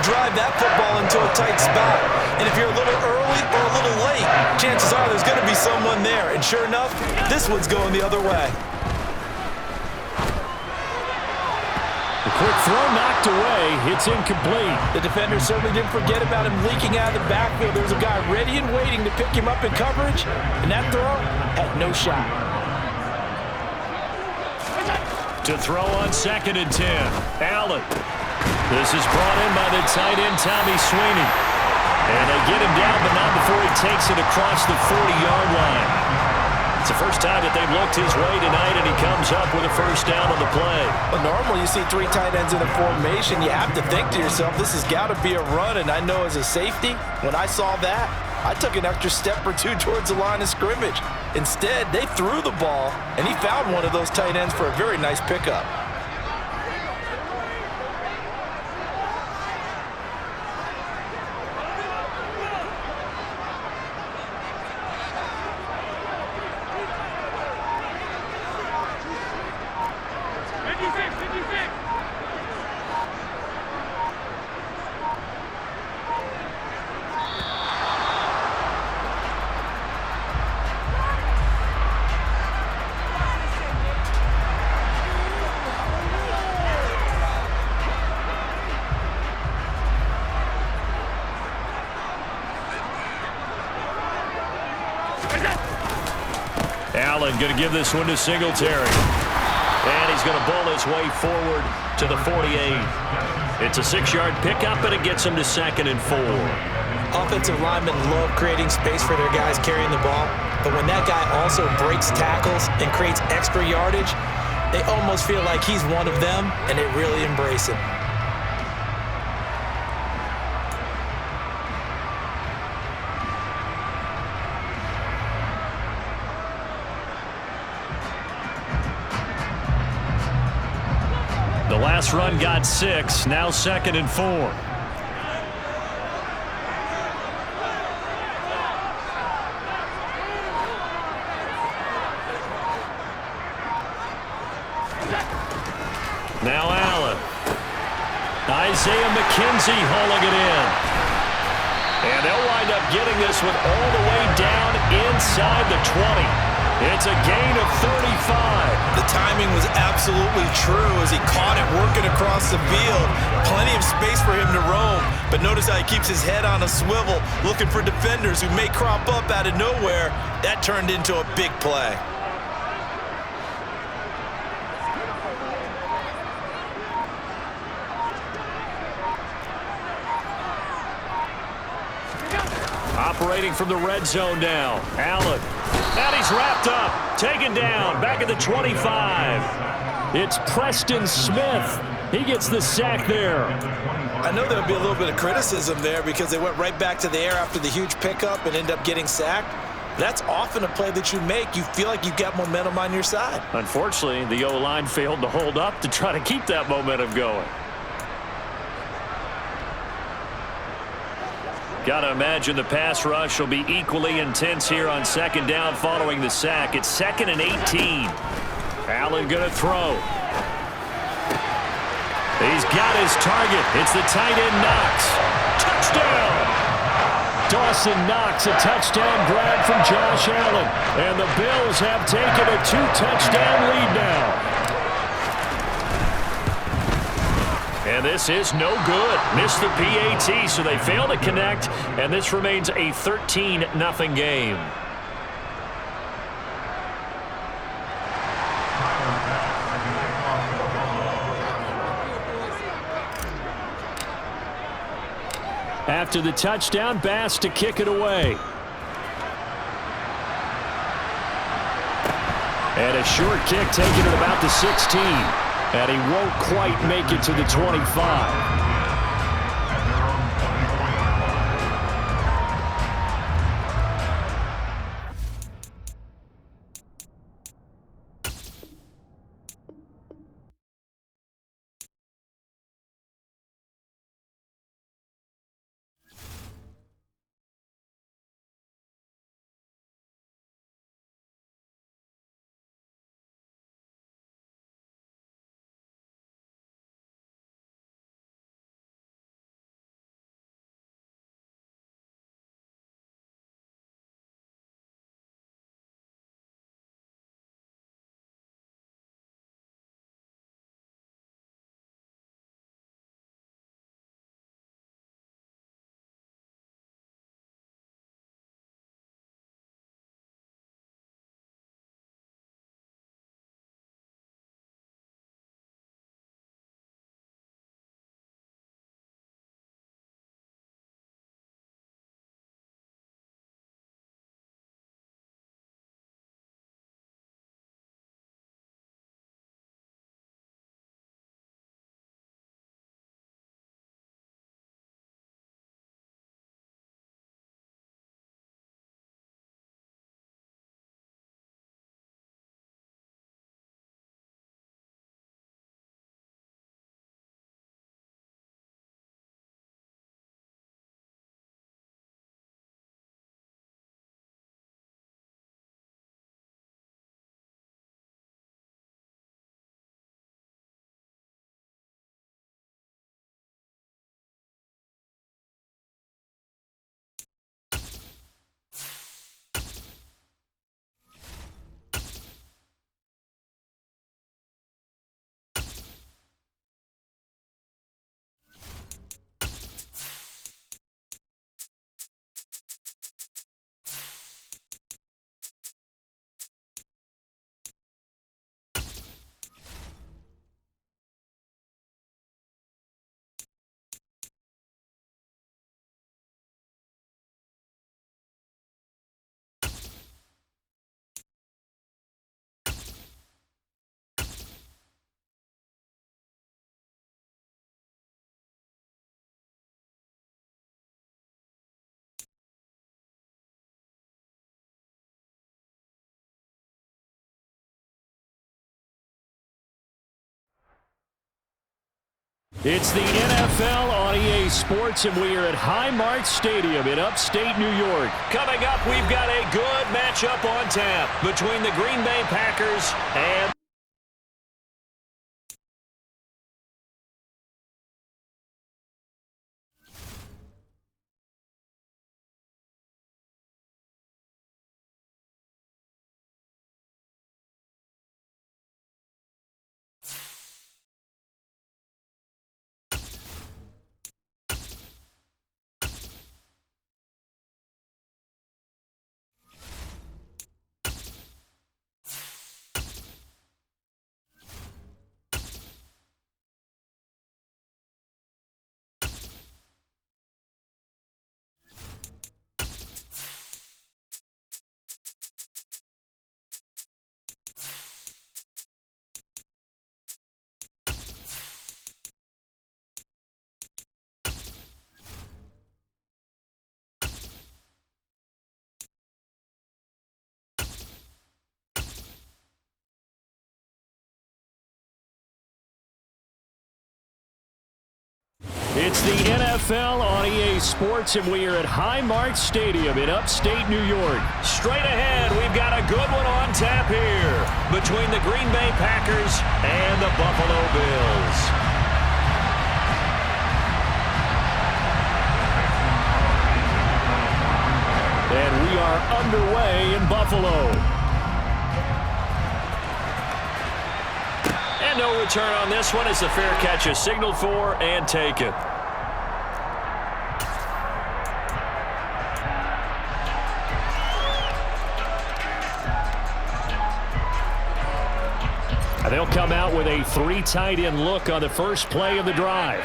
drive that football into a tight spot. And if you're a little early or a little late, chances are there's going to be someone there. And sure enough, this one's going the other way. The quick throw knocked away. It's incomplete. The defender certainly didn't forget about him leaking out of the backfield. There was a guy ready and waiting to pick him up in coverage, and that throw had no shot. To throw on 2nd and 10. Allen. This is brought in by the tight end, Tommy Sweeney. And they get him down, but not before he takes it across the 40-yard line. It's the first time that they've looked his way tonight, and he comes up with a first down on the play. Well, normally you see 3 tight ends in a formation. You have to think to yourself, this has got to be a run. And I know as a safety, when I saw that, I took an extra step or two towards the line of scrimmage. Instead, they threw the ball, and he found one of those tight ends for a very nice pickup. Allen going to give this one to Singletary. And he's going to bowl his way forward to the 48. It's a 6-yard pickup, and it gets him to 2nd and 4. Offensive linemen love creating space for their guys carrying the ball, but when that guy also breaks tackles and creates extra yardage, they almost feel like he's one of them, and they really embrace him. The last run got 6, now 2nd and 4. Now Allen. Isaiah McKenzie hauling it in. And they'll wind up getting this one all the way down inside the 20. It's a gain of 35. The timing was absolutely true as he caught it working across the field. Plenty of space for him to roam, but notice how he keeps his head on a swivel looking for defenders who may crop up out of nowhere. That turned into a big play. Operating from the red zone now. Allen. And he's wrapped up. Taken down. Back at the 25. It's Preston Smith. He gets the sack there. I know there'll be a little bit of criticism there because they went right back to the air after the huge pickup and end up getting sacked. That's often a play that you make. You feel like you've got momentum on your side. Unfortunately, the O-line failed to hold up to try to keep that momentum going. Got to imagine the pass rush will be equally intense here on 2nd down following the sack. It's 2nd and 18. Allen going to throw. He's got his target. It's the tight end Knox. Touchdown! Dawson Knox, a touchdown grab from Josh Allen. And the Bills have taken a 2-touchdown lead now. And this is no good. Missed the PAT, so they fail to connect, and this remains a 13-0 game. After the touchdown, Bass to kick it away. And a short kick taken at about the 16. And he won't quite make it to the 25. It's the NFL on EA Sports, and we are at Highmark Stadium in upstate New York. Coming up, we've got a good matchup on tap between the Green Bay Packers and... It's the NFL on EA Sports, and we are at Highmark Stadium in upstate New York. Straight ahead, we've got a good one on tap here between the Green Bay Packers and the Buffalo Bills. And we are underway in Buffalo. And no return on this one as the fair catch is signaled for and taken. They'll come out with a 3 tight end look on the first play of the drive.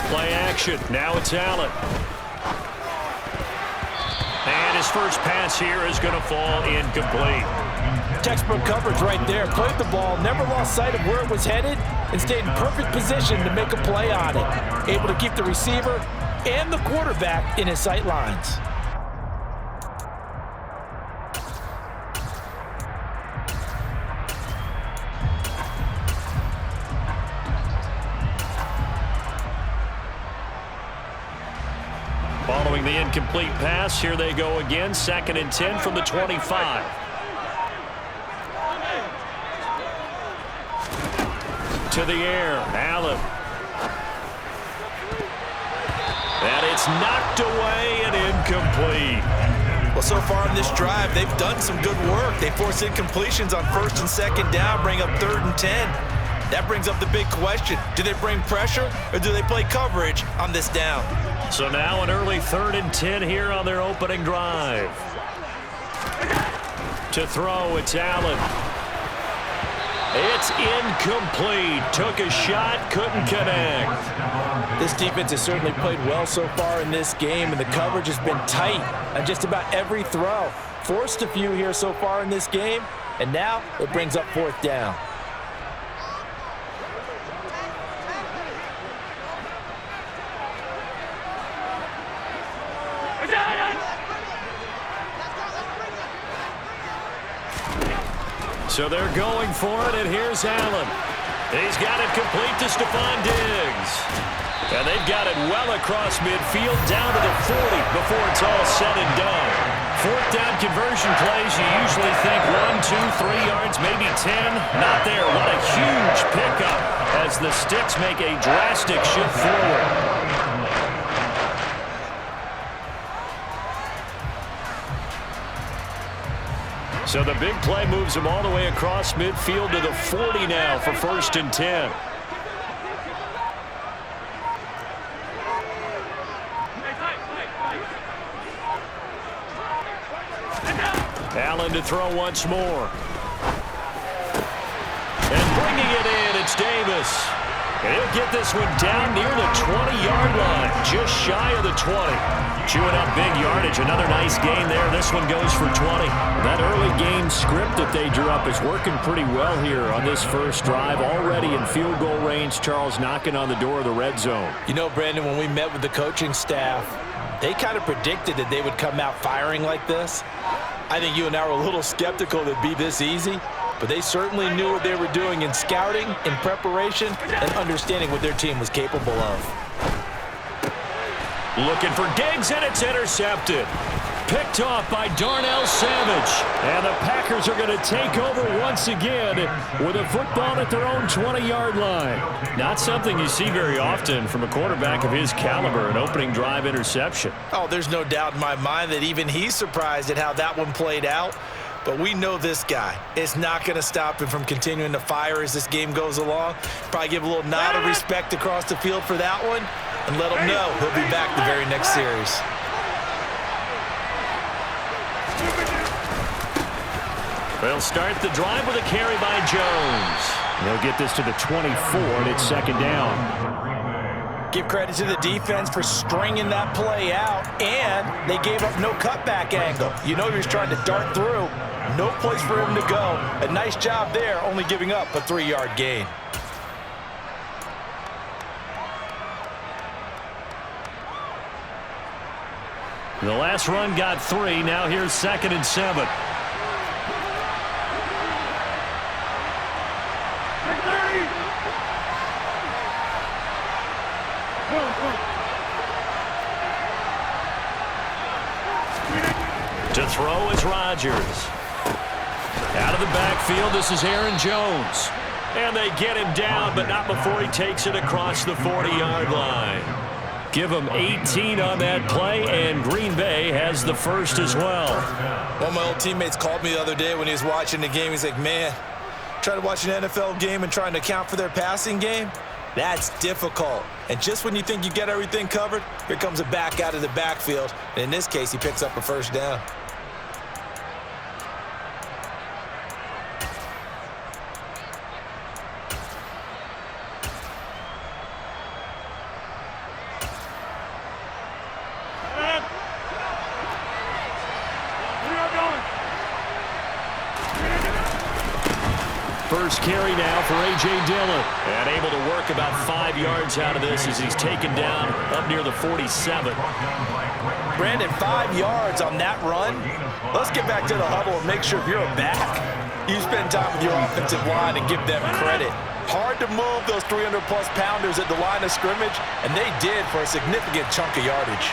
Play action. Now it's Allen. And his first pass here is going to fall incomplete. Textbook coverage right there. Played the ball, never lost sight of where it was headed, and stayed in perfect position to make a play on it. Able to keep the receiver and the quarterback in his sight lines. Following the incomplete pass, here they go again. 2nd and 10 from the 25. To the air, Allen. And it's knocked away and incomplete. Well, so far in this drive, they've done some good work. They force incompletions on 1st and 2nd down, bring up 3rd and 10. That brings up the big question. Do they bring pressure or do they play coverage on this down? So now an early 3rd and 10 here on their opening drive. To throw, it's Allen. It's incomplete. Took a shot, couldn't connect. This defense has certainly played well so far in this game, and the coverage has been tight on just about every throw. Forced a few here so far in this game, and now it brings up 4th down. So they're going for it, and here's Allen. He's got it complete to Stephon Diggs. And they've got it well across midfield, down to the 40 before it's all said and done. 4th down conversion plays, you usually think 1, 2, 3 yards, maybe 10. Not there. What a huge pickup as the Sticks make a drastic shift forward. So the big play moves them all the way across midfield to the 40 now for 1st and 10. Allen to throw once more. And bringing it in, it's Davis. And he'll get this one down near the 20-yard line, just shy of the 20. Chewing up big yardage. Another nice gain there. This one goes for 20. That early game script that they drew up is working pretty well here on this first drive. Already in field goal range, Charles knocking on the door of the red zone. You know, Brandon, when we met with the coaching staff, they kind of predicted that they would come out firing like this. I think you and I were a little skeptical that it'd be this easy, but they certainly knew what they were doing in scouting, in preparation, and understanding what their team was capable of. Looking for Diggs, and it's intercepted. Picked off by Darnell Savage. And the Packers are going to take over once again with a football at their own 20-yard line. Not something you see very often from a quarterback of his caliber, an opening drive interception. Oh, there's no doubt in my mind that even he's surprised at how that one played out. But we know this guy. It's not going to stop him from continuing to fire as this game goes along. Probably give a little nod of respect across the field for that one and let him know he'll be back the very next series. They'll start the drive with a carry by Jones. They'll get this to the 24, and it's second down. Give credit to the defense for stringing that play out, and they gave up no cutback angle. You know he was trying to dart through. No place for him to go. A nice job there, only giving up a 3-yard gain. The last run got 3. Now here's 2nd and 7. To throw is Rodgers. Out of the backfield, this is Aaron Jones. And they get him down, but not before he takes it across the 40-yard line. Give him 18 on that play, and Green Bay has the first as well. One of my old teammates called me the other day when he was watching the game. He's like, man, trying to watch an NFL game and trying to account for their passing game, that's difficult. And just when you think you get everything covered, here comes a back out of the backfield. And in this case, he picks up a first down. First carry now for A.J. Dillon. And able to work about 5 yards out of this as he's taken down up near the 47. Brandon, 5 yards on that run. Let's get back to the huddle and make sure if you're a back, you spend time with your offensive line and give them credit. Hard to move those 300-plus pounders at the line of scrimmage, and they did for a significant chunk of yardage.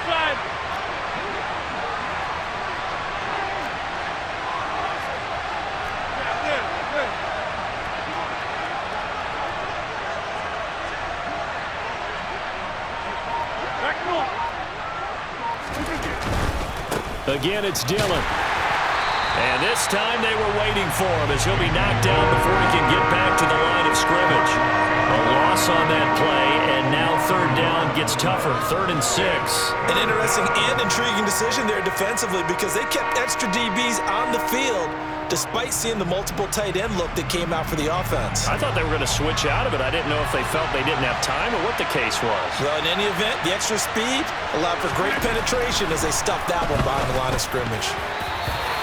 Again, it's Dillon. And this time they were waiting for him as he'll be knocked down before he can get back to the line of scrimmage. A loss on that play, and now third down gets tougher, 3rd and 6. An interesting and intriguing decision there defensively because they kept extra DBs on the field despite seeing the multiple tight end look that came out for the offense. I thought they were going to switch out of it. I didn't know if they felt they didn't have time or what the case was. Well, in any event, the extra speed allowed for great penetration as they stuffed that one behind the line of scrimmage.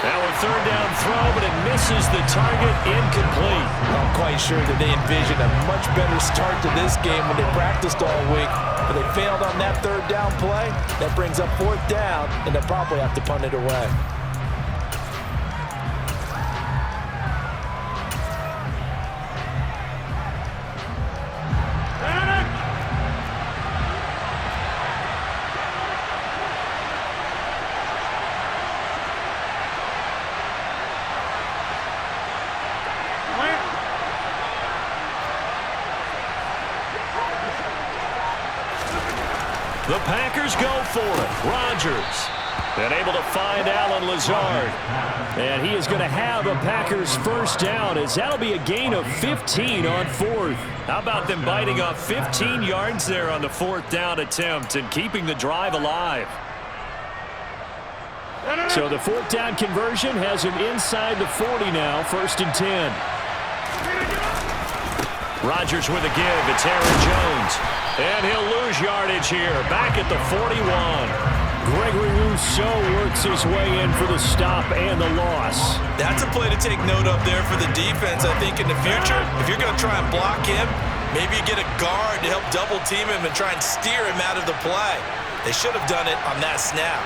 Now a third down throw, but it misses the target, incomplete. I'm quite sure that they envisioned a much better start to this game when they practiced all week, but they failed on that third down play. That brings up 4th down, and they'll probably have to punt it away. The Packers go for it. Rodgers. And able to find Allen Lazard. And he is going to have a Packers first down as that'll be a gain of 15 on 4th. How about them biting off 15 yards there on the 4th down attempt and keeping the drive alive? So the 4th down conversion has him inside the 40 now, 1st and 10. Rodgers with a give. It's Aaron Jones. And he'll lose yardage here. Back at the 41. Gregory Rousseau works his way in for the stop and the loss. That's a play to take note of there for the defense. I think in the future, if you're going to try and block him, maybe you get a guard to help double team him and try and steer him out of the play. They should have done it on that snap.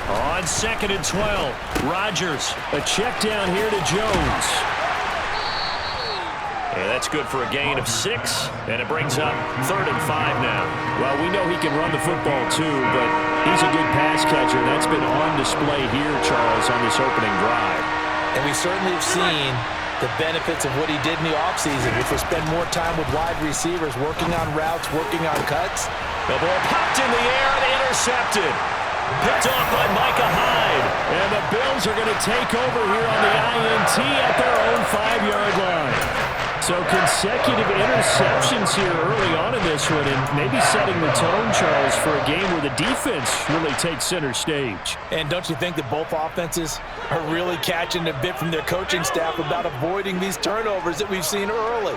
On 2nd and 12, Rodgers. A check down here to Jones. And that's good for a gain of 6, and it brings up 3rd and 5 now. Well, we know he can run the football too, but he's a good pass catcher. That's been on display here, Charles, on this opening drive. And we certainly have seen the benefits of what he did in the offseason, which was spend more time with wide receivers, working on routes, working on cuts. The ball popped in the air and intercepted. Picked off by Micah Hyde. And the Bills are going to take over here on the INT at their own 5-yard line. So consecutive interceptions here early on in this one, and maybe setting the tone, Charles, for a game where the defense really takes center stage. And don't you think that both offenses are really catching a bit from their coaching staff about avoiding these turnovers that we've seen early?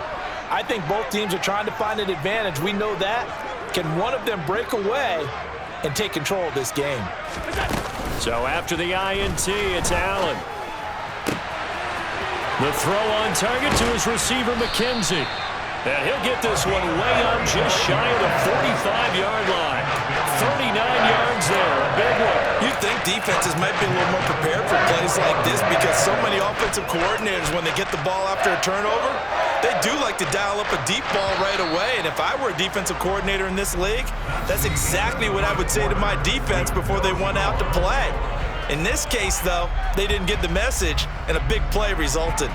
I think both teams are trying to find an advantage. We know that. Can one of them break away and take control of this game? So after the INT, it's Allen. The throw on target to his receiver, McKenzie. And he'll get this one way up just shy of the 45-yard line. 39 yards there, a big one. You'd think defenses might be a little more prepared for plays like this because so many offensive coordinators, when they get the ball after a turnover, they do like to dial up a deep ball right away. And if I were a defensive coordinator in this league, that's exactly what I would say to my defense before they went out to play. In this case, though, they didn't get the message, and a big play resulted.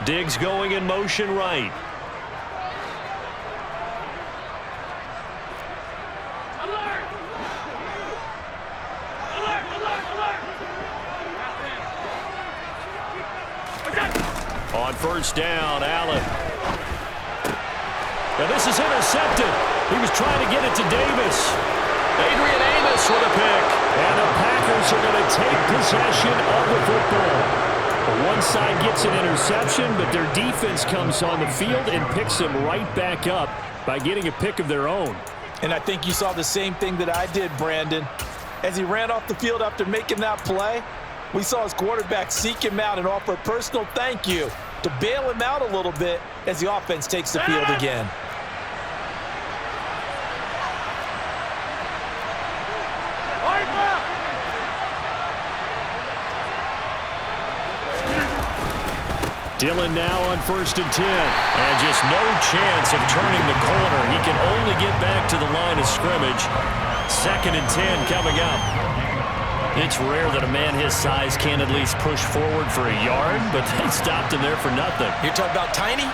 Diggs going in motion right. On 1st down, Allen. Now this is intercepted. He was trying to get it to Davis. Adrian Amos with a pick. And the Packers are going to take possession of the football. One side gets an interception, but their defense comes on the field and picks them right back up by getting a pick of their own. And I think you saw the same thing that I did, Brandon. As he ran off the field after making that play, we saw his quarterback seek him out and offer a personal thank you to bail him out a little bit as the offense takes the field again. Dillon now on 1st and 10. And just no chance of turning the corner. He can only get back to the line of scrimmage. 2nd and 10 coming up. It's rare that a man his size can at least push forward for a yard, but they stopped him there for nothing. You're talking about tiny?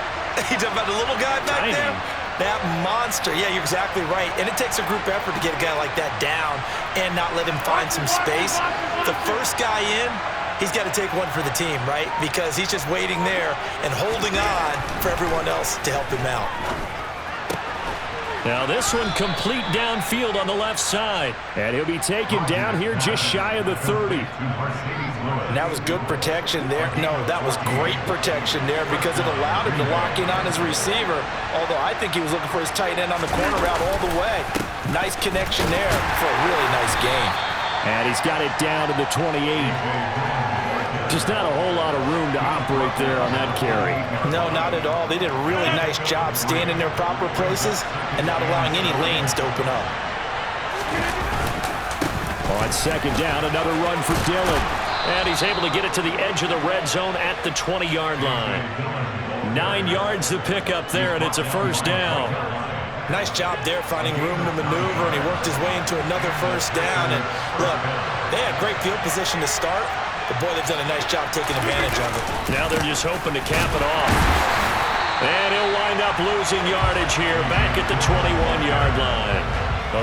You're talking about the little guy back there? That monster. Yeah, you're exactly right. And it takes a group effort to get a guy like that down and not let him find some space. The first guy in, he's got to take one for the team, right? Because he's just waiting there and holding on for everyone else to help him out. Now this one complete downfield on the left side. And he'll be taken down here just shy of the 30. And that was good protection there. No, that was great protection there because it allowed him to lock in on his receiver. Although I think he was looking for his tight end on the corner route all the way. Nice connection there for a really nice game. And he's got it down to the 28. Just not a whole lot of room to operate there on that carry. No, not at all. They did a really nice job staying in their proper places and not allowing any lanes to open up. On 2nd down, another run for Dillon. And he's able to get it to the edge of the red zone at the 20-yard line. 9 yards to pick up there, and it's a 1st down. Nice job there finding room to maneuver, and he worked his way into another 1st down. And look, they had great field position to start, but boy, they've done a nice job taking advantage of it. Now they're just hoping to cap it off. And he'll wind up losing yardage here back at the 21-yard line.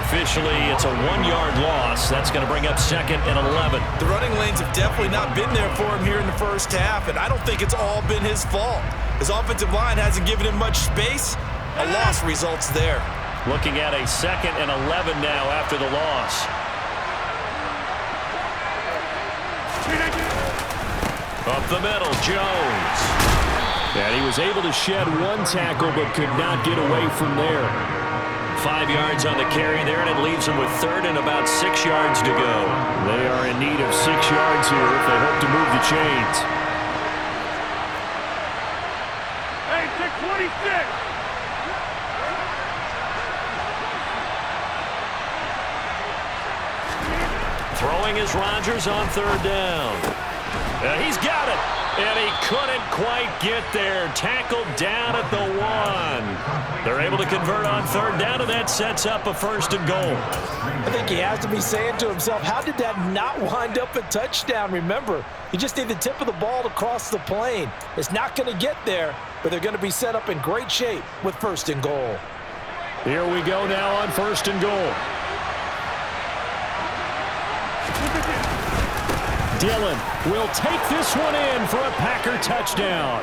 Officially, it's a 1-yard loss. That's going to bring up 2nd and 11. The running lanes have definitely not been there for him here in the first half, and I don't think it's all been his fault. His offensive line hasn't given him much space. A loss results there. Looking at a 2nd and 11 now after the loss. Up the middle, Jones. And he was able to shed one tackle but could not get away from there. 5 yards on the carry there, and it leaves them with third and about 6 yards to go. They are in need of 6 yards here if they hope to move the chains. Hey, 626! Throwing is Rodgers on third down. He's got it. And he couldn't quite get there. Tackled down at the 1. They're able to convert on third down, and that sets up a 1st and goal. I think he has to be saying to himself, how did that not wind up a touchdown? Remember, you just need the tip of the ball to cross the plane. It's not going to get there, but they're going to be set up in great shape with 1st and goal. Here we go now on 1st and goal. Dillon will take this one in for a Packer touchdown.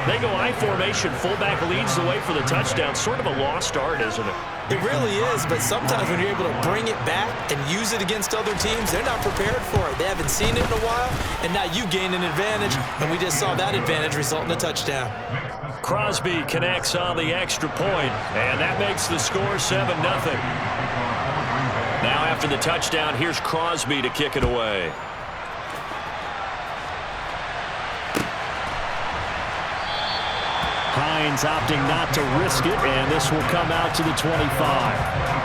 They go I formation. Fullback leads the way for the touchdown. Sort of a lost art, isn't it? It really is, but sometimes when you're able to bring it back and use it against other teams, they're not prepared for it. They haven't seen it in a while, and now you gain an advantage, and we just saw that advantage result in a touchdown. Crosby connects on the extra point, and that makes the score 7-0. Now after the touchdown, here's Crosby to kick it away. Hines opting not to risk it, and this will come out to the 25.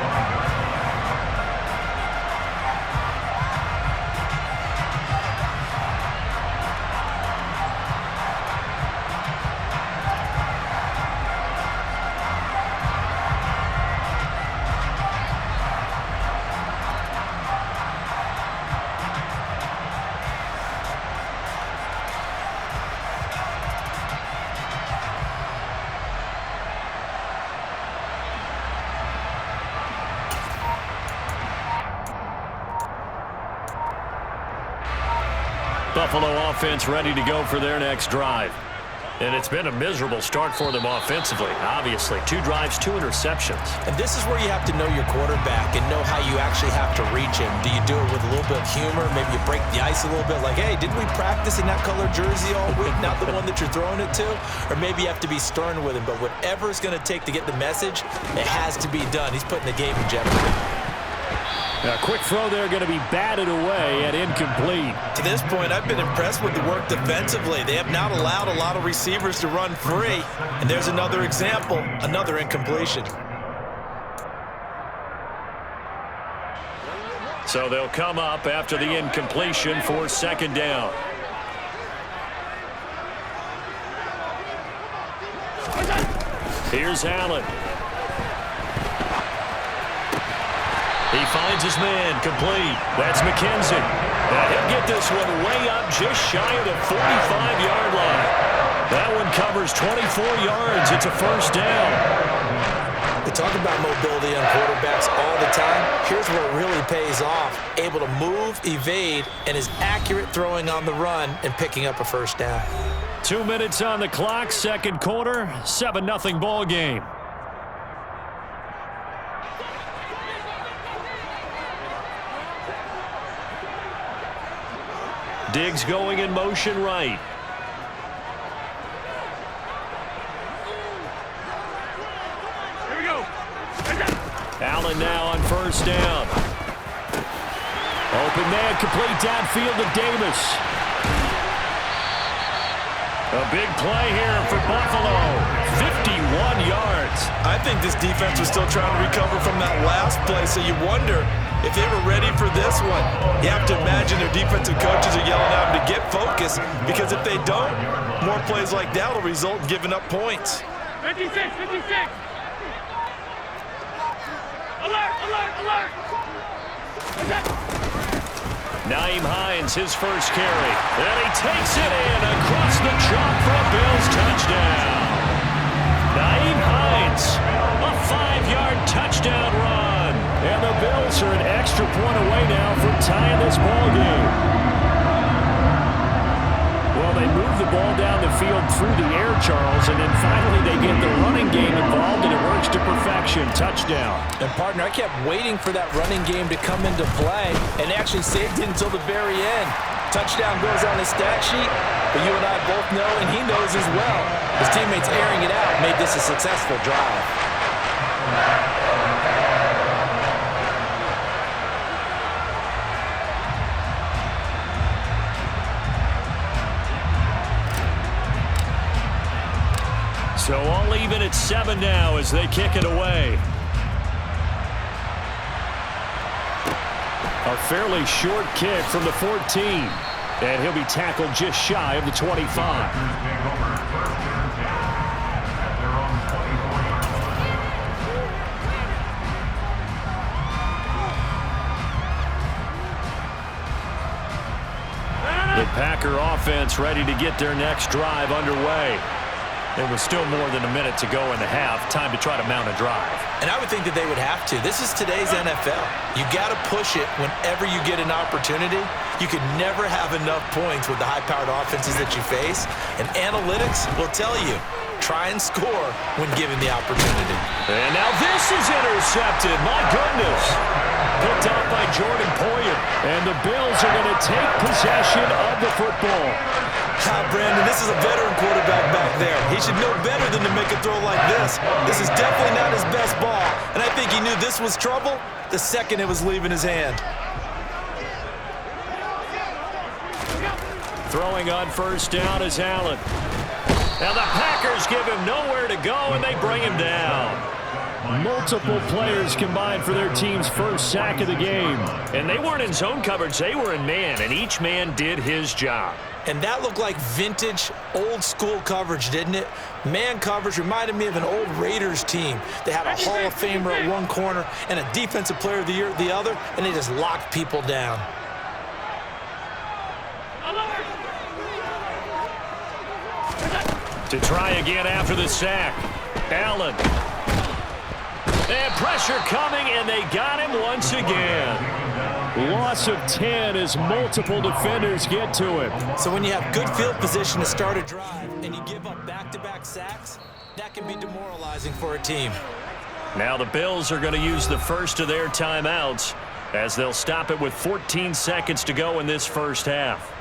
Buffalo offense ready to go for their next drive. And it's been a miserable start for them offensively, obviously. 2 drives, 2 interceptions. And this is where you have to know your quarterback and know how you actually have to reach him. Do you do it with a little bit of humor? Maybe you break the ice a little bit like, hey, didn't we practice in that color jersey all week? Not the one that you're throwing it to? Or maybe you have to be stern with him. But whatever it's going to take to get the message, it has to be done. He's putting the game in jeopardy. A quick throw there going to be batted away and incomplete. To this point, I've been impressed with the work defensively. They have not allowed a lot of receivers to run free. And there's another example, another incompletion. So they'll come up after the incompletion for 2nd down. Here's Allen. He finds his man, complete. That's McKenzie. And he'll get this one way up just shy of the 45-yard line. That one covers 24 yards. It's a 1st down. We talk about mobility on quarterbacks all the time. Here's where it really pays off. Able to move, evade, and is accurate throwing on the run and picking up a 1st down. 2 minutes on the clock, 2nd quarter, 7-0 ball game. Diggs going in motion right. Here we go. Allen now on 1st down. Open man, complete downfield to Davis. A big play here for Buffalo. 51 yards. I think this defense was still trying to recover from that last play, so you wonder if they were ready for this one. You have to imagine their defensive coaches are yelling at them to get focused, because if they don't, more plays like that will result in giving up points. 56, 56. Alert, alert, alert. Nyheim Hines, his first carry. And he takes it in across the chalk for a Bills touchdown. Nyheim Hines, a 5-yard touchdown run. And the Bills are an extra point away now from tying this ball game. Well, they move the ball down the field through the air, Charles, and then finally they get the running game involved, and it works to perfection. Touchdown. And, partner, I kept waiting for that running game to come into play, and actually saved it until the very end. Touchdown goes on his stat sheet, but you and I both know, and he knows as well, his teammates airing it out made this a successful drive. So all even at 7 now as they kick it away. A fairly short kick from the 14. And he'll be tackled just shy of the 25. The Packer offense ready to get their next drive underway. There was still more than a minute to go in the half. Time to try to mount a drive. And I would think that they would have to. This is today's NFL. You got to push it whenever you get an opportunity. You can never have enough points with the high-powered offenses that you face. And analytics will tell you, try and score when given the opportunity. And now this is intercepted. My goodness. Picked up by Jordan Poyer. And the Bills are going to take possession of the football. Brandon, this is a veteran quarterback back there. He should know better than to make a throw like this. This is definitely not his best ball. And I think he knew this was trouble the second it was leaving his hand. Throwing on first down is Allen. Now the Packers give him nowhere to go, and they bring him down. Multiple players combined for their team's first sack of the game. And they weren't in zone coverage. They were in man, and each man did his job. And that looked like vintage, old-school coverage, didn't it? Man coverage reminded me of an old Raiders team. They had a Hall of Famer at one corner and a Defensive Player of the Year at the other, and they just locked people down. To try again after the sack. Allen. And pressure coming, and they got him once again. Loss of 10 as multiple defenders get to him. So when you have good field position to start a drive and you give up back-to-back sacks, that can be demoralizing for a team. Now the Bills are going to use the first of their timeouts as they'll stop it with 14 seconds to go in this first half.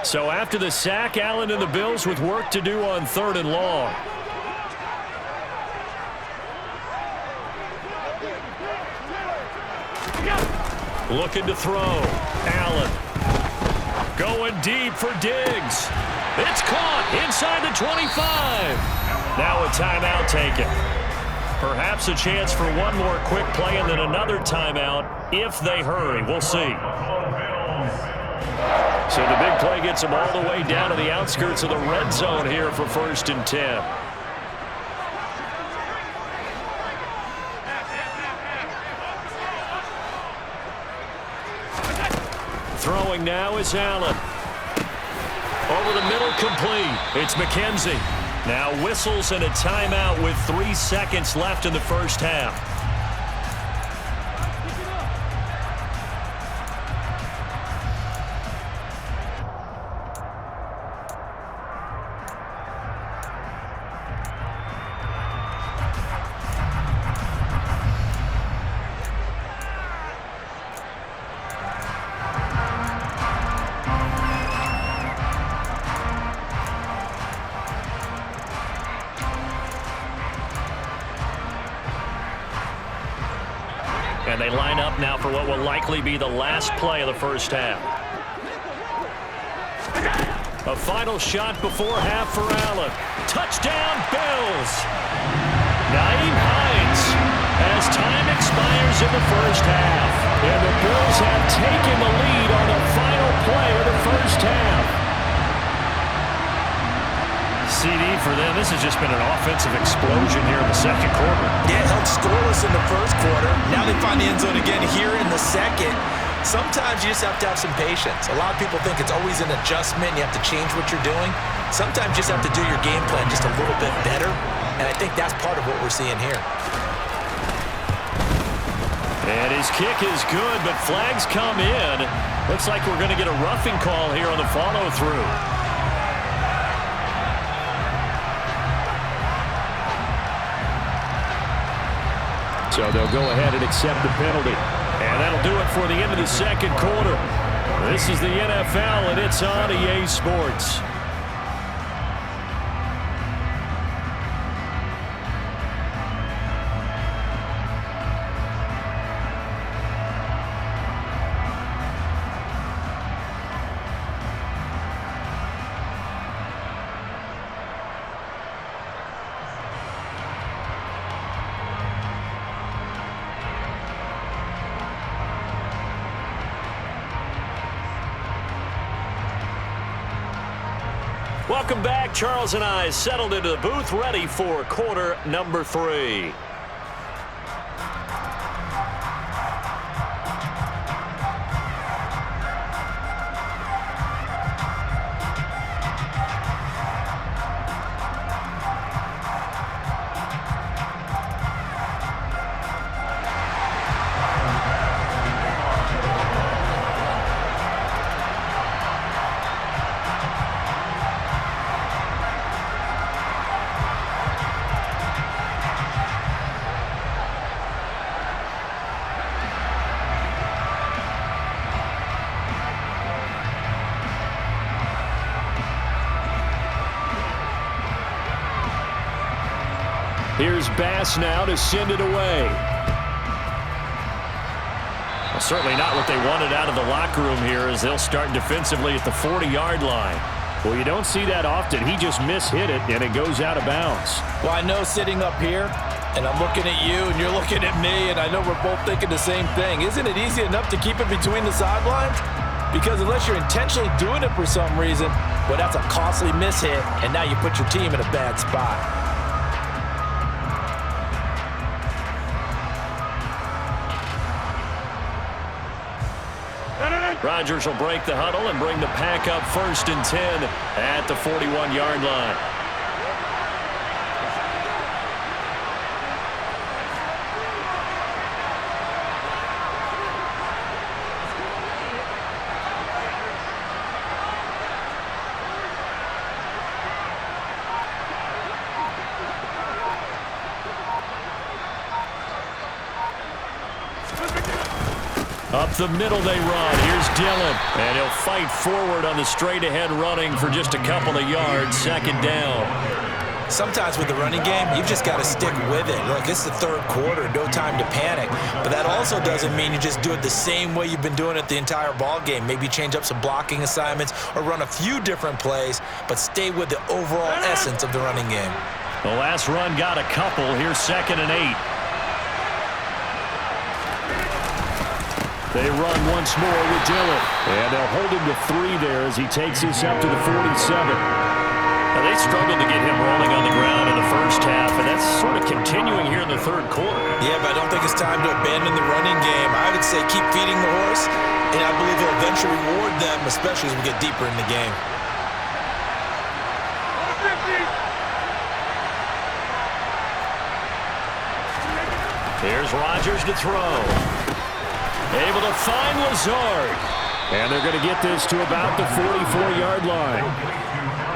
So after the sack, Allen and the Bills with work to do on 3rd and long. Looking to throw. Allen. Going deep for Diggs. It's caught inside the 25. Now a timeout taken. Perhaps a chance for one more quick play and then another timeout if they hurry. We'll see. So the big play gets them all the way down to the outskirts of the red zone here for 1st and 10. Throwing now is Allen. Over the middle, complete. It's McKenzie. Now whistles and a timeout with 3 seconds left in the first half. And they line up now for what will likely be the last play of the first half. A final shot before half for Allen. Touchdown, Bills! Naeem Hines as time expires in the first half. And the Bills have taken the lead on the final play of the first half. CD for them. This has just been an offensive explosion here in the second quarter. Yeah, held scoreless in the first quarter. Now they find the end zone again here in the second. Sometimes you just have to have some patience. A lot of people think it's always an adjustment. You have to change what you're doing. Sometimes you just have to do your game plan just a little bit better. And I think that's part of what we're seeing here. And his kick is good, but flags come in. Looks like we're going to get a roughing call here on the follow-through. So they'll go ahead and accept the penalty. And that'll do it for the end of the second quarter. This is the NFL, and it's on EA Sports. Welcome back. Charles and I settled into the booth, ready for quarter number 3. Here's Bass now to send it away. Well, certainly not what they wanted out of the locker room here as they'll start defensively at the 40-yard line. Well, you don't see that often. He just mishit it, and it goes out of bounds. Well, I know sitting up here, and I'm looking at you, and you're looking at me, and I know we're both thinking the same thing. Isn't it easy enough to keep it between the sidelines? Because unless you're intentionally doing it for some reason, well, that's a costly mishit, and now you put your team in a bad spot. Rodgers will break the huddle and bring the pack up 1st and 10 at the 41-yard line. Up the middle they run. Here's Dillon. And he'll fight forward on the straight-ahead running for just a couple of yards. 2nd down. Sometimes with the running game, you've just got to stick with it. Look, it's the 3rd quarter, no time to panic. But that also doesn't mean you just do it the same way you've been doing it the entire ball game. Maybe change up some blocking assignments or run a few different plays, but stay with the overall essence of the running game. The last run got a couple. Here's 2nd and 8. They run once more with Dillon. And they'll hold him to 3 there as he takes this up to the 47. Now, they struggled to get him rolling on the ground in the first half, and that's sort of continuing here in the 3rd quarter. Yeah, but I don't think it's time to abandon the running game. I would say keep feeding the horse, and I believe he'll eventually reward them, especially as we get deeper in the game. Here's Rodgers to throw. Able to find Lazard. And they're going to get this to about the 44-yard line.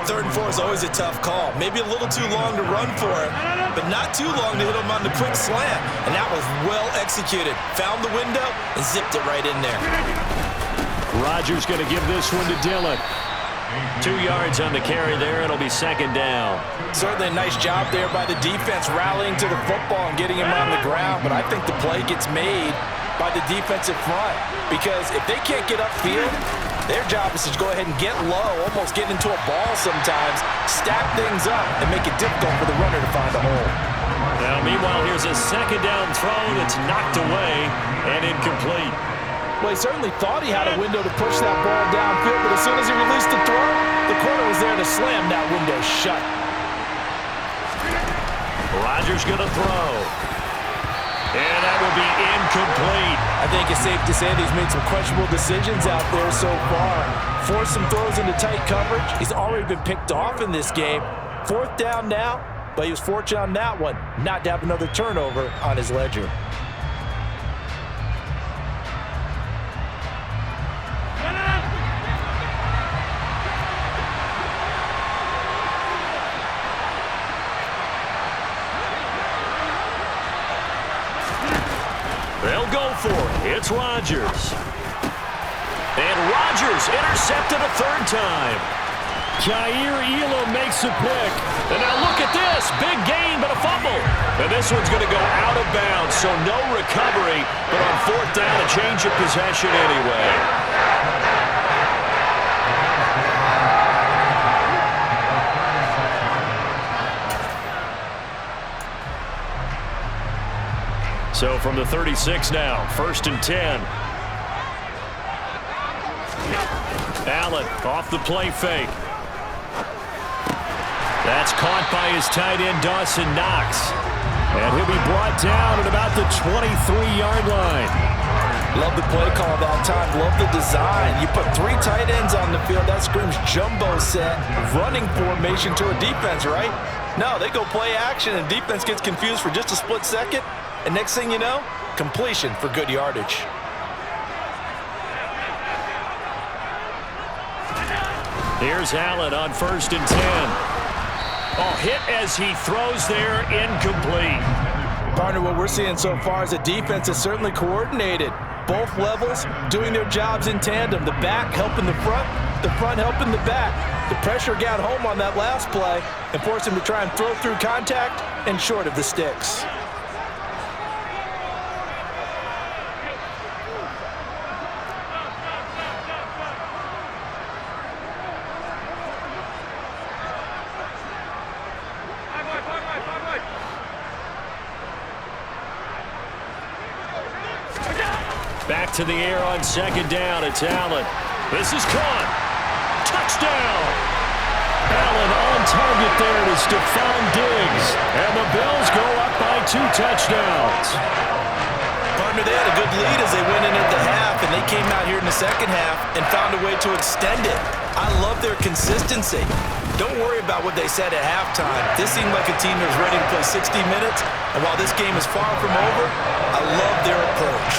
3rd and 4 is always a tough call. Maybe a little too long to run for it, but not too long to hit him on the quick slant. And that was well executed. Found the window and zipped it right in there. Rodgers going to give this one to Dillon. 2 yards on the carry there. It'll be 2nd down. Certainly a nice job there by the defense rallying to the football and getting him on the ground, but I think the play gets made by the defensive front, because if they can't get upfield, their job is to go ahead and get low, almost get into a ball sometimes, stack things up, and make it difficult for the runner to find a hole. Now, meanwhile, here's a 2nd down throw that's knocked away and incomplete. Well, he certainly thought he had a window to push that ball downfield, but as soon as he released the throw, the corner was there to slam that window shut. Rodgers going to throw. And that will be incomplete. I think it's safe to say that he's made some questionable decisions out there so far. Forced some throws into tight coverage. He's already been picked off in this game. 4th down now, but he was fortunate on that one not to have another turnover on his ledger. They'll go for it. It's Rodgers. And Rodgers intercepted a 3rd time. Jair Elam makes a pick. And now look at this. Big gain, but a fumble. And this one's going to go out of bounds, so no recovery. But on 4th down, a change of possession anyway. So from the 36 now, 1st and 10. Allen off the play fake. That's caught by his tight end, Dawson Knox. And he'll be brought down at about the 23-yard line. Love the play call that time. Love the design. You put 3 tight ends on the field. That screams jumbo set, running formation to a defense, right? No, they go play action, and defense gets confused for just a split second. And next thing you know, completion for good yardage. Here's Allen on 1st and 10. Oh, hit as he throws there, incomplete. Partner, what we're seeing so far is a defense that's certainly coordinated. Both levels doing their jobs in tandem. The back helping the front helping the back. The pressure got home on that last play and forced him to try and throw through contact and short of the sticks. Back to the air on 2nd down. It's Allen. This is caught. Touchdown. Allen on target there to Stephon Diggs. And the Bills go up by 2 touchdowns. Partner, they had a good lead as they went into the half, and they came out here in the second half and found a way to extend it. I love their consistency. Don't worry about what they said at halftime. This seemed like a team that was ready to play 60 minutes, and while this game is far from over, I love their approach.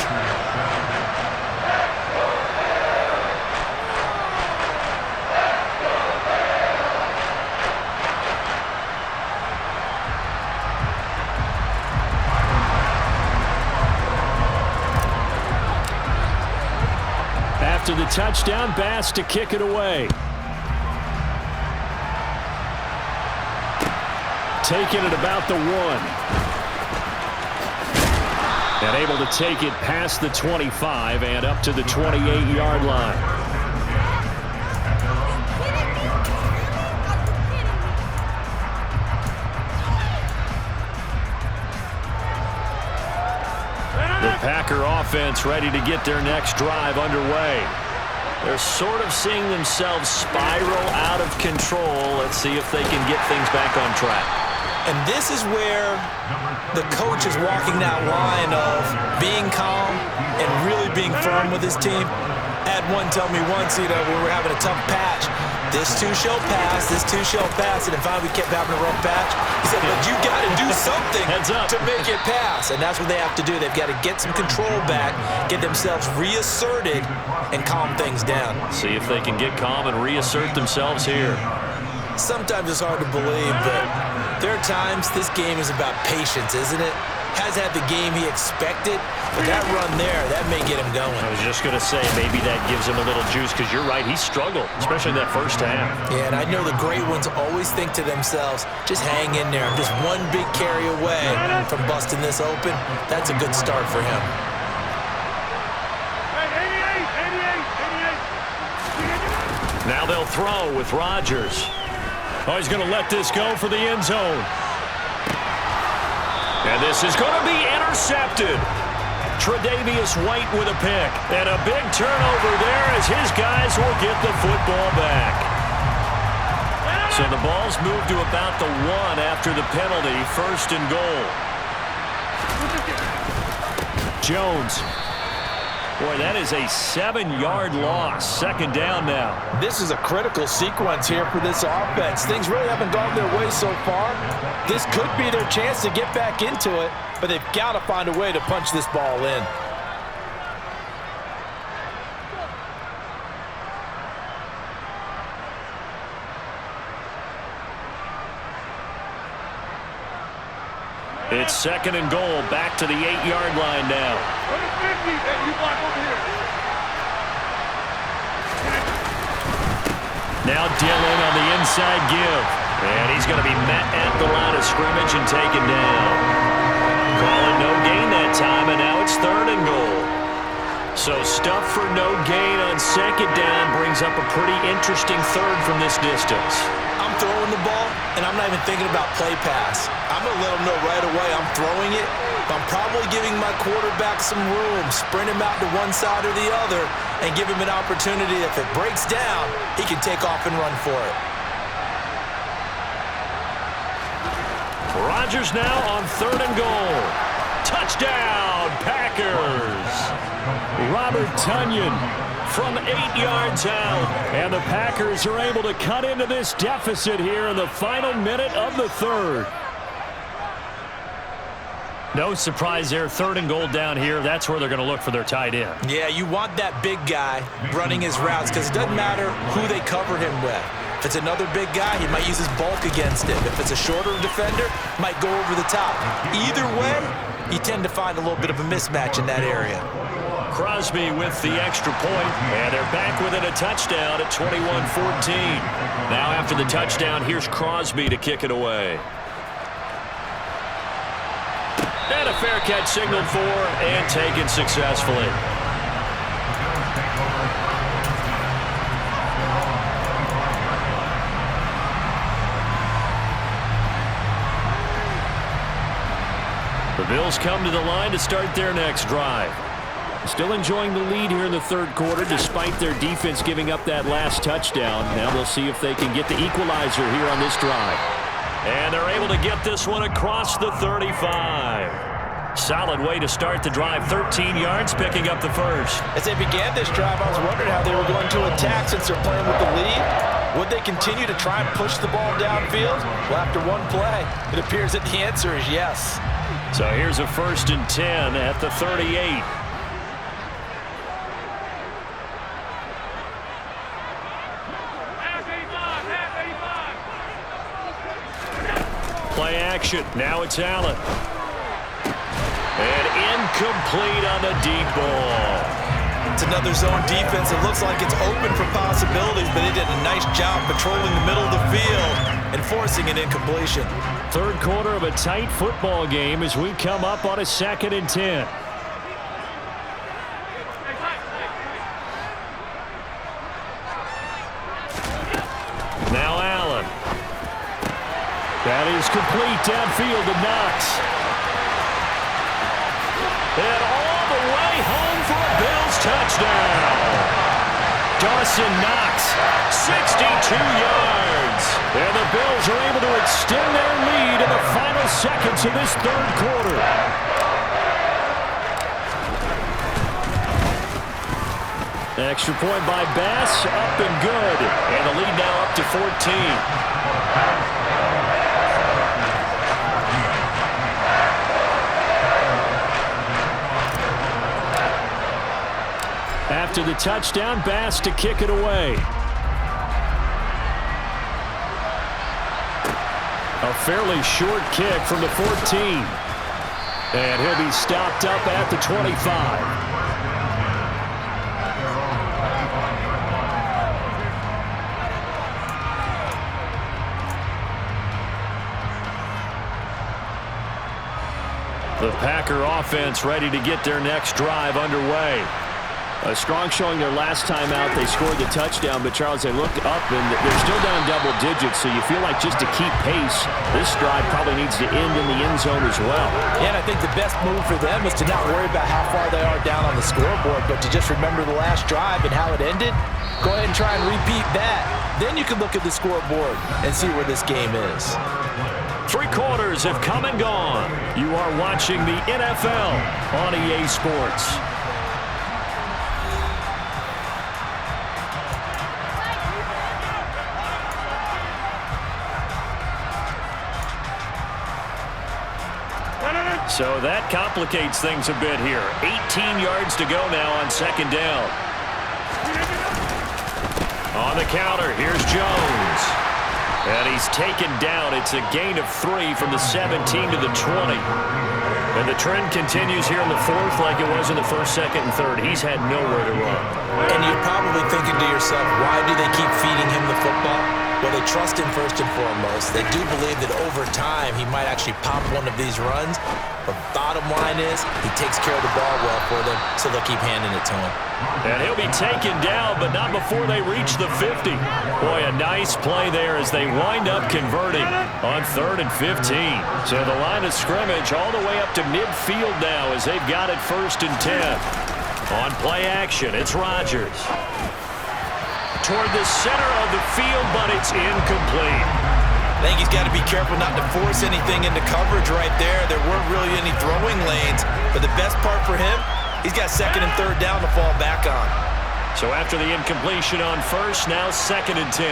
After the touchdown, Bass to kick it away. Taking it about the 1. And able to take it past the 25 and up to the 28-yard line. The Packer offense ready to get their next drive underway. They're sort of seeing themselves spiral out of control. Let's see if they can get things back on track. And this is where the coach is walking that line of being calm and really being firm with his team. I had one tell me once, when we were having a tough patch, this too shall pass, this too shall pass, and if we kept having a rough patch, he said, but you got to do something to make it pass, and that's what they have to do. They've got to get some control back, get themselves reasserted, and calm things down. See if they can get calm and reassert themselves here. Sometimes it's hard to believe, but there are times this game is about patience, isn't it? Has had the game he expected, but that run there, that may get him going. I was just going to say, maybe that gives him a little juice, because you're right, he struggled, especially in that first half. Yeah, and I know the great ones always think to themselves, just hang in there. I'm just one big carry away from busting this open. That's a good start for him. Now they'll throw with Rodgers. Oh, he's going to let this go for the end zone. And this is going to be intercepted. Tre'Davious White with a pick. And a big turnover there as his guys will get the football back. So the ball's moved to about the 1 after the penalty. 1st and goal. Jones. Boy, that is a 7-yard loss. 2nd down now. This is a critical sequence here for this offense. Things really haven't gone their way so far. This could be their chance to get back into it, but they've got to find a way to punch this ball in. It's 2nd and goal, back to the 8-yard line now. Now Dillon on the inside give. And he's going to be met at the line of scrimmage and taken down. Call it no gain that time, and now it's 3rd and goal. So stuff for no gain on 2nd down brings up a pretty interesting 3rd from this distance. I'm throwing the ball, and I'm not even thinking about play pass. I'm going to let him know right away I'm throwing it, but I'm probably giving my quarterback some room, sprint him out to one side or the other, and give him an opportunity. If it breaks down, he can take off and run for it. Rodgers now on 3rd and goal. Touchdown, Packers. Robert Tonyan from 8 yards out. And the Packers are able to cut into this deficit here in the final minute of the 3rd. No surprise there, 3rd and goal down here. That's where they're going to look for their tight end. Yeah, you want that big guy running his routes because it doesn't matter who they cover him with. If it's another big guy, he might use his bulk against him. If it's a shorter defender, might go over the top. Either way, you tend to find a little bit of a mismatch in that area. Crosby with the extra point, and they're back within a touchdown at 21-14. Now after the touchdown, here's Crosby to kick it away. And a fair catch signaled for and taken successfully. The Bills come to the line to start their next drive. Still enjoying the lead here in the 3rd quarter despite their defense giving up that last touchdown. Now we'll see if they can get the equalizer here on this drive. And they're able to get this one across the 35. Solid way to start the drive. 13 yards, picking up the first. As they began this drive, I was wondering how they were going to attack since they're playing with the lead. Would they continue to try and push the ball downfield? Well, after one play, it appears that the answer is yes. So here's a 1st and 10 at the 38. Play action. Now it's Allen. And incomplete on the deep ball. It's another zone defense. It looks like it's open for possibilities, but they did a nice job patrolling the middle of the field and forcing an incompletion. 3rd quarter of a tight football game as we come up on a 2nd and 10. Now Allen. That is complete downfield to Knox. And all the way home for a Bills touchdown. Dawson Knox, 62 yards. And the Bills are able to extend their lead in the final seconds of this 3rd quarter. Extra point by Bass, up and good. And the lead now up to 14. After the touchdown, Bass to kick it away. A fairly short kick from the 14. And he'll be stopped up at the 25. The Packer offense ready to get their next drive underway. A strong showing their last time out. They scored the touchdown, but Charles, they looked up and they're still down double digits, so you feel like just to keep pace, this drive probably needs to end in the end zone as well. Yeah, and I think the best move for them is to not worry about how far they are down on the scoreboard, but to just remember the last drive and how it ended. Go ahead and try and repeat that. Then you can look at the scoreboard and see where this game is. 3 quarters have come and gone. You are watching the NFL on EA Sports. So that complicates things a bit here. 18 yards to go now on 2nd down. On the counter, here's Jones. And he's taken down. It's a gain of 3 from the 17 to the 20. And the trend continues here in the 4th like it was in the 1st, 2nd, and 3rd. He's had nowhere to run. And you're probably thinking to yourself, why do they keep feeding him the football? Well, they trust him first and foremost. They do believe that over time he might actually pop one of these runs. But bottom line is he takes care of the ball well for them, so they'll keep handing it to him. And he'll be taken down, but not before they reach the 50. Boy, a nice play there as they wind up converting on 3rd and 15. So the line of scrimmage all the way up to midfield now as they've got it 1st and 10. On play action, it's Rodgers. Toward the center of the field, but it's incomplete. I think he's got to be careful not to force anything into coverage right there. There weren't really any throwing lanes, but the best part for him, he's got second and third down to fall back on. So after the incompletion on first, now 2nd and 10.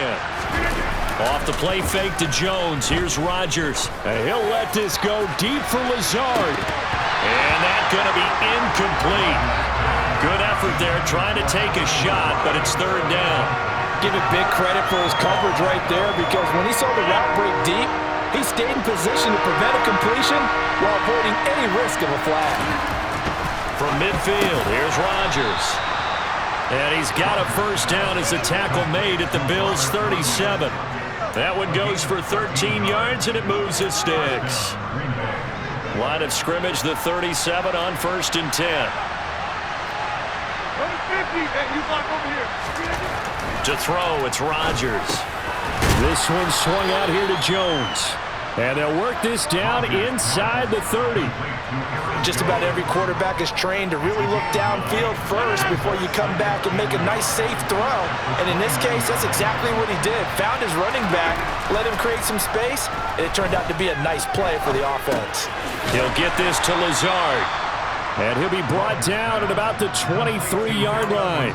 Off the play fake to Jones. Here's Rodgers. And he'll let this go deep for Lazard. And that's going to be incomplete. Good effort there trying to take a shot, but it's 3rd down. Give it big credit for his coverage right there, because when he saw the route break deep, he stayed in position to prevent a completion while avoiding any risk of a flag. From midfield, here's Rodgers. And he's got a first down as the tackle made at the Bills' 37. That one goes for 13 yards, and it moves his sticks. Line of scrimmage, the 37 on 1st and 10. Number 50, and you block over here. To throw, it's Rodgers. This one swung out here to Jones. And they'll work this down inside the 30. Just about every quarterback is trained to really look downfield first before you come back and make a nice, safe throw. And in this case, that's exactly what he did. Found his running back, let him create some space, and it turned out to be a nice play for the offense. He'll get this to Lazard. And he'll be brought down at about the 23-yard line.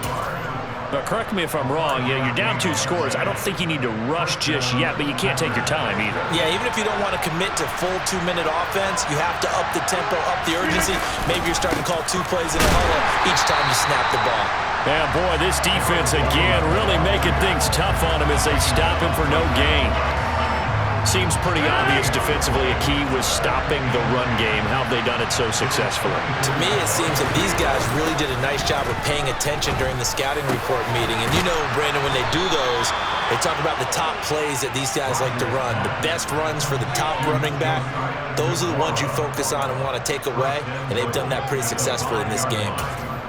But correct me if I'm wrong, you're down 2 scores. I don't think you need to rush just yet, but you can't take your time either. Yeah, even if you don't want to commit to full 2-minute offense, you have to up the tempo, up the urgency. Maybe you're starting to call 2 plays in a huddle each time you snap the ball. Yeah, boy, this defense again really making things tough on him as they stop him for no gain. Seems pretty obvious defensively a key was stopping the run game. How have they done it so successfully? To me, it seems that these guys really did a nice job of paying attention during the scouting report meeting. And you know, Brandon, when they do those, they talk about the top plays that these guys like to run. The best runs for the top running back, those are the ones you focus on and want to take away. And they've done that pretty successfully in this game.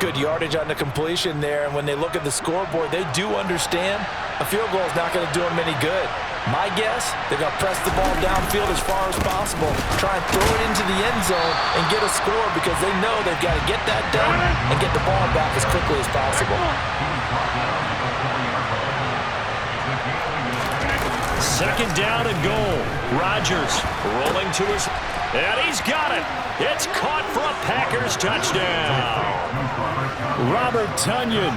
Good yardage on the completion there. And when they look at the scoreboard, they do understand a field goal is not going to do them any good. My guess, they're going to press the ball downfield as far as possible, try and throw it into the end zone and get a score, because they know they've got to get that done and get the ball back as quickly as possible. 2nd down and goal. Rodgers rolling to his... And he's got it. It's caught for a Packers touchdown. Robert Tonyan,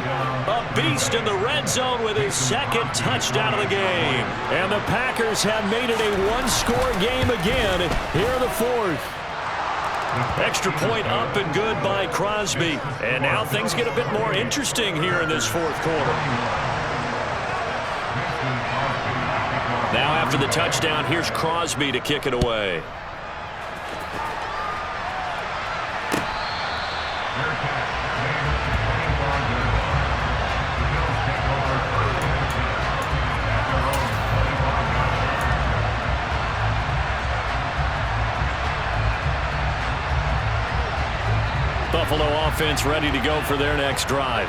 a beast in the red zone with his 2nd touchdown of the game. And the Packers have made it a 1-score game again here in the 4th. Extra point up and good by Crosby. And now things get a bit more interesting here in this 4th quarter. Now after the touchdown, here's Crosby to kick it away. Buffalo offense ready to go for their next drive.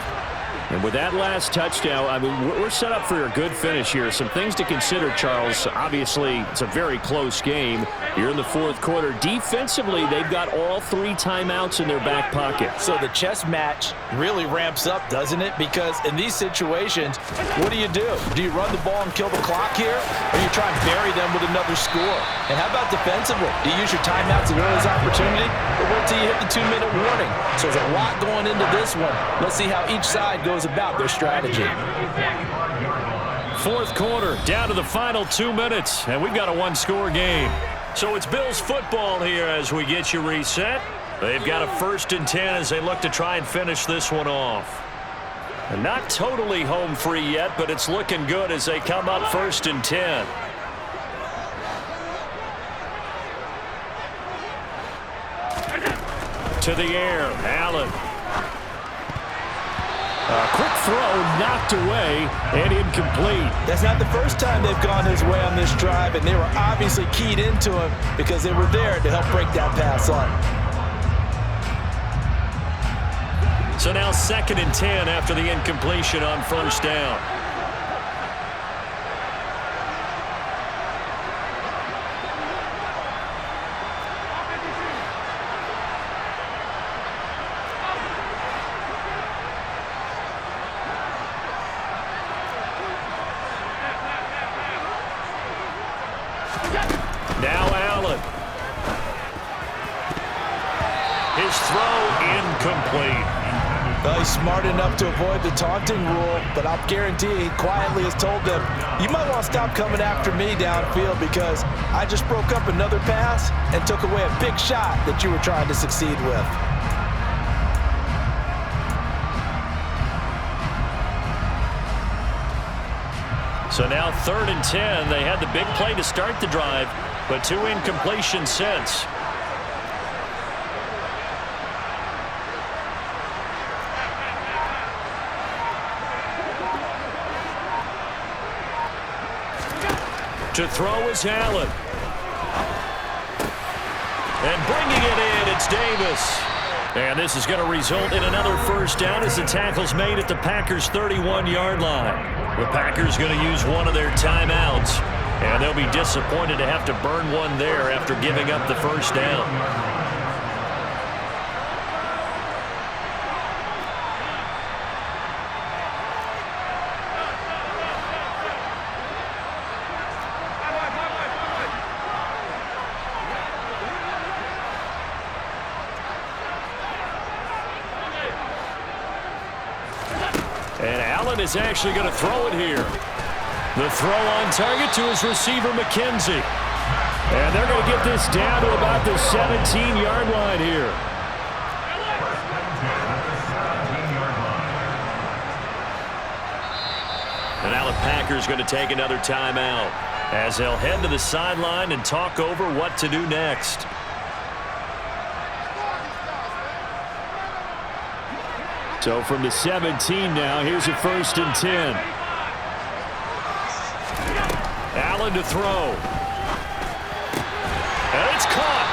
And with that last touchdown, I mean, we're set up for a good finish here. Some things to consider, Charles. Obviously, it's a very close game. You're in the 4th quarter. Defensively, they've got all 3 timeouts in their back pocket. So the chess match really ramps up, doesn't it? Because in these situations, what do? Do you run the ball and kill the clock here? Or you try and bury them with another score? And how about defensively? Do you use your timeouts at earliest opportunity? Or wait till you hit the 2-minute warning? So there's a lot going into this one. Let's see how each side goes about their strategy. 4th quarter, down to the final 2 minutes, and we've got a 1-score game. So it's Bills football here as we get you reset. They've got a 1st and 10 as they look to try and finish this one off. And not totally home free yet, but it's looking good as they come up 1st and 10. To the air, Allen. A quick throw knocked away and incomplete. That's not the first time they've gone his way on this drive, and they were obviously keyed into him because they were there to help break that pass up. So now 2nd and 10 after the incompletion on 1st down. His throw incomplete. Well, he's smart enough to avoid the taunting rule, but I'll guarantee he quietly has told them, you might want to stop coming after me downfield because I just broke up another pass and took away a big shot that you were trying to succeed with. So now 3rd and 10. They had the big play to start the drive, but 2 incompletions since. To throw is Allen. And bringing it in, it's Davis. And this is going to result in another first down as the tackle's made at the Packers' 31-yard line. The Packers going to use one of their timeouts, and they'll be disappointed to have to burn one there after giving up the first down. And Allen is actually going to throw it here. The throw on target to his receiver, McKenzie. And they're going to get this down to about the 17-yard line here. And now the Packers going to take another timeout as they'll head to the sideline and talk over what to do next. So from the 17 now, here's a 1st and 10. Allen to throw. And it's caught.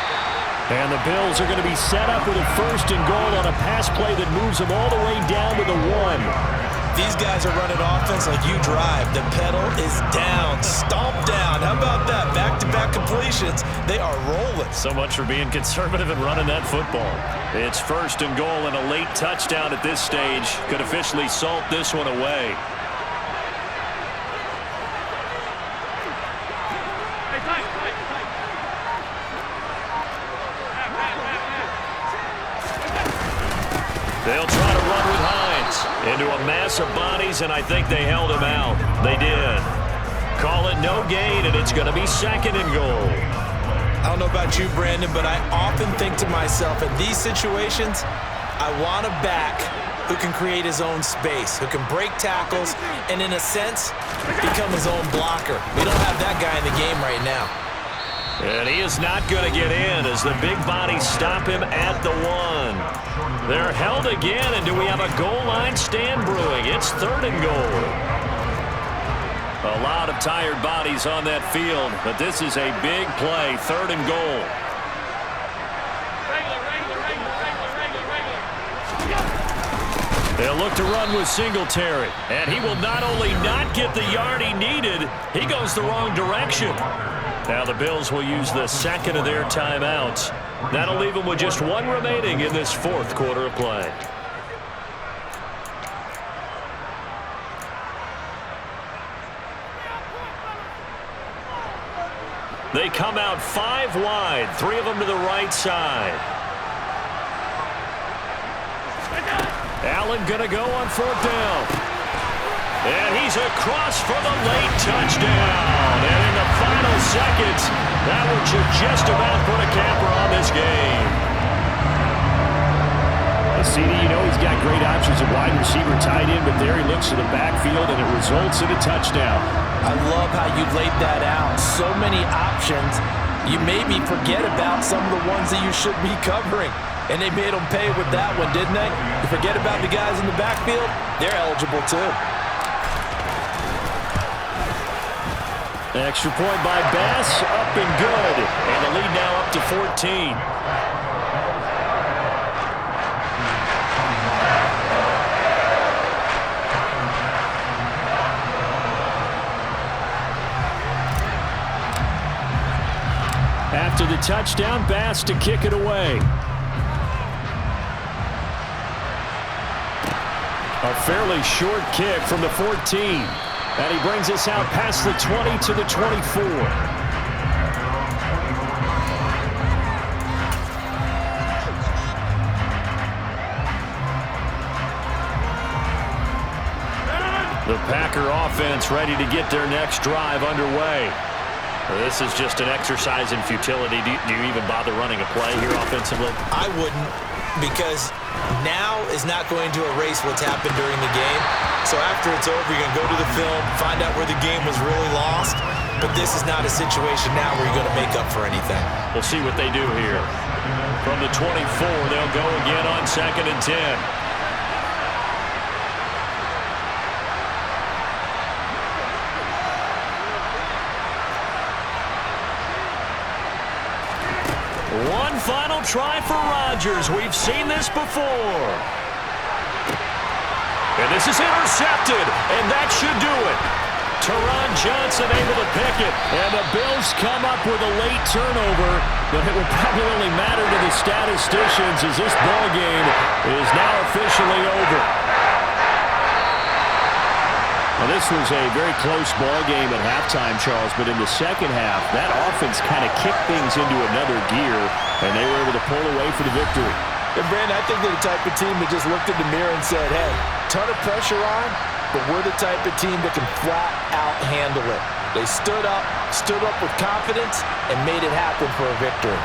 And the Bills are going to be set up with a 1st and goal on a pass play that moves them all the way down to the 1. These guys are running offense like you drive. The pedal is down, stomp down. How about that? Back-to-back completions. They are rolling. So much for being conservative and running that football. It's 1st and goal, and a late touchdown at this stage could officially salt this one away. They'll try to run with Hines into a mass of bodies, and I think they held him out. They did. Call it no gain, and it's going to be 2nd and goal. I don't know about you, Brandon, but I often think to myself, in these situations, I want a back who can create his own space, who can break tackles, and in a sense, become his own blocker. We don't have that guy in the game right now. And he is not going to get in as the big bodies stop him at the 1. They're held again, and do we have a goal line stand brewing? It's 3rd and goal. A lot of tired bodies on that field, but this is a big play, 3rd and goal. They'll look to run with Singletary, and he will not only not get the yard he needed, he goes the wrong direction. Now the Bills will use the 2nd of their timeouts. That'll leave them with just 1 remaining in this 4th quarter of play. They come out 5 wide, 3 of them to the right side. Allen going to go on 4th down. And he's across for the late touchdown. And in the final seconds, that one should just about put a capper on this game. CD, you know he's got great options at wide receiver, tight end, but there he looks to the backfield, and it results in a touchdown. I love how you laid that out. So many options. You maybe forget about some of the ones that you should be covering. And they made them pay with that one, didn't they? You forget about the guys in the backfield, they're eligible too. Extra point by Bass, up and good. And the lead now up to 14. After the touchdown, Bass to kick it away. A fairly short kick from the 14. And he brings us out past the 20 to the 24. The Packer offense ready to get their next drive underway. This is just an exercise in futility. Do you even bother running a play here offensively? I wouldn't, because now is not going to erase what's happened during the game. So after it's over, you're going to go to the film, find out where the game was really lost. But this is not a situation now where you're going to make up for anything. We'll see what they do here. From the 24, they'll go again on 2nd and 10. One final try for Rodgers. We've seen this before. And this is intercepted, and that should do it. Teron Johnson able to pick it, and the Bills come up with a late turnover, but it will probably only matter to the statisticians as this ball game is now officially over. Well, this was a very close ball game at halftime, Charles, but in the second half, that offense kind of kicked things into another gear, and they were able to pull away for the victory. And Brandon, I think they're the type of team that just looked in the mirror and said, hey, ton of pressure on, but we're the type of team that can flat out handle it. They stood up with confidence, and made it happen for a victory.